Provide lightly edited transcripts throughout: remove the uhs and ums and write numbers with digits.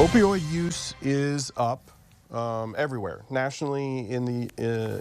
Opioid use is up everywhere. Nationally, in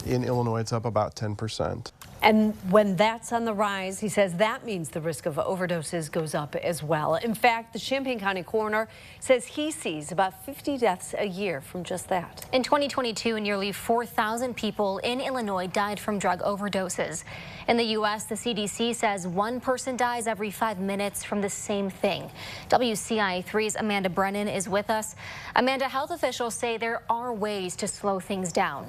Illinois, it's up about 10%. And when that's on the rise, he says that means the risk of overdoses goes up as well. In fact, the Champaign County coroner says he sees about 50 deaths a year from just that. In 2022, nearly 4,000 people in Illinois died from drug overdoses. In the U.S., the CDC says one person dies every 5 minutes from the same thing. WCIA3's Amanda Brennan is with us. Amanda, health officials say there are ways to slow things down.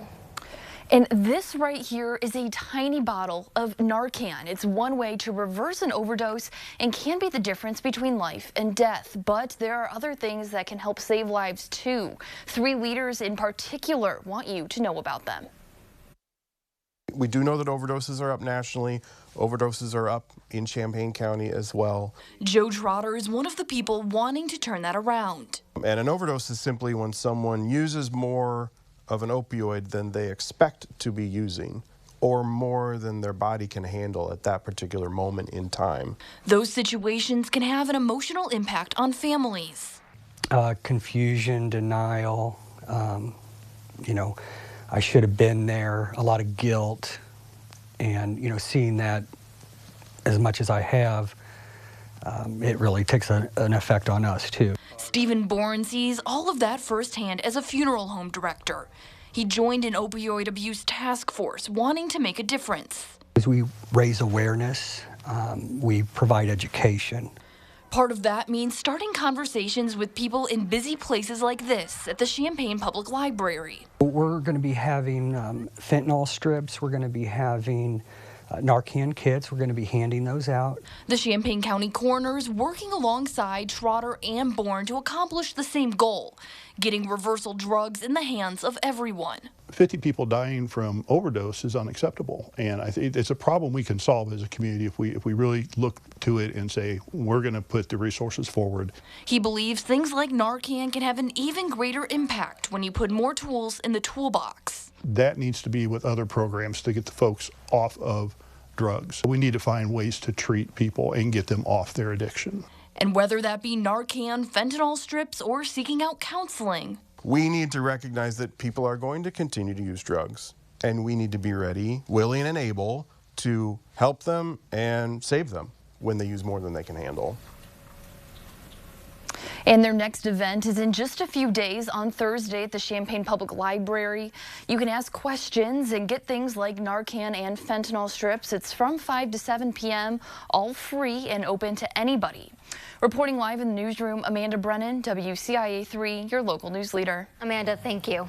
And this right here is a tiny bottle of Narcan. It's one way to reverse an overdose and can be the difference between life and death. But there are other things that can help save lives too. 3 leaders in particular want you to know about them. We do know that overdoses are up nationally. Overdoses are up in Champaign County as well. Joe Trotter is one of the people wanting to turn that around. And an overdose is simply when someone uses more of an opioid than they expect to be using, or more than their body can handle at that particular moment in time. Those situations can have an emotional impact on families. Confusion, denial, I should have been there, a lot of guilt, and seeing that as much as I have, it really takes an effect on us too. Stephen Bourne sees all of that firsthand as a funeral home director. He joined an opioid abuse task force, wanting to make a difference. As we raise awareness, we provide education. Part of that means starting conversations with people in busy places like this at the Champaign Public Library. We're going to be having fentanyl strips. We're going to be having Narcan kits. We're going to be handing those out. The Champaign County coroners working alongside Trotter and Bourne to accomplish the same goal, getting reversal drugs in the hands of everyone. 50 people dying from overdose is unacceptable, and I think it's a problem we can solve as a community if we really look to it and say we're going to put the resources forward. He believes things like Narcan can have an even greater impact when you put more tools in the toolbox. That needs to be with other programs to get the folks off of drugs. We need to find ways to treat people and get them off their addiction. And whether that be Narcan, fentanyl strips, or seeking out counseling. We need to recognize that people are going to continue to use drugs, and we need to be ready, willing, and able to help them and save them when they use more than they can handle. And their next event is in just a few days on Thursday at the Champaign Public Library. You can ask questions and get things like Narcan and fentanyl strips. It's from 5 to 7 p.m., all free and open to anybody. Reporting live in the newsroom, Amanda Brennan, WCIA3, your local news leader. Amanda, thank you.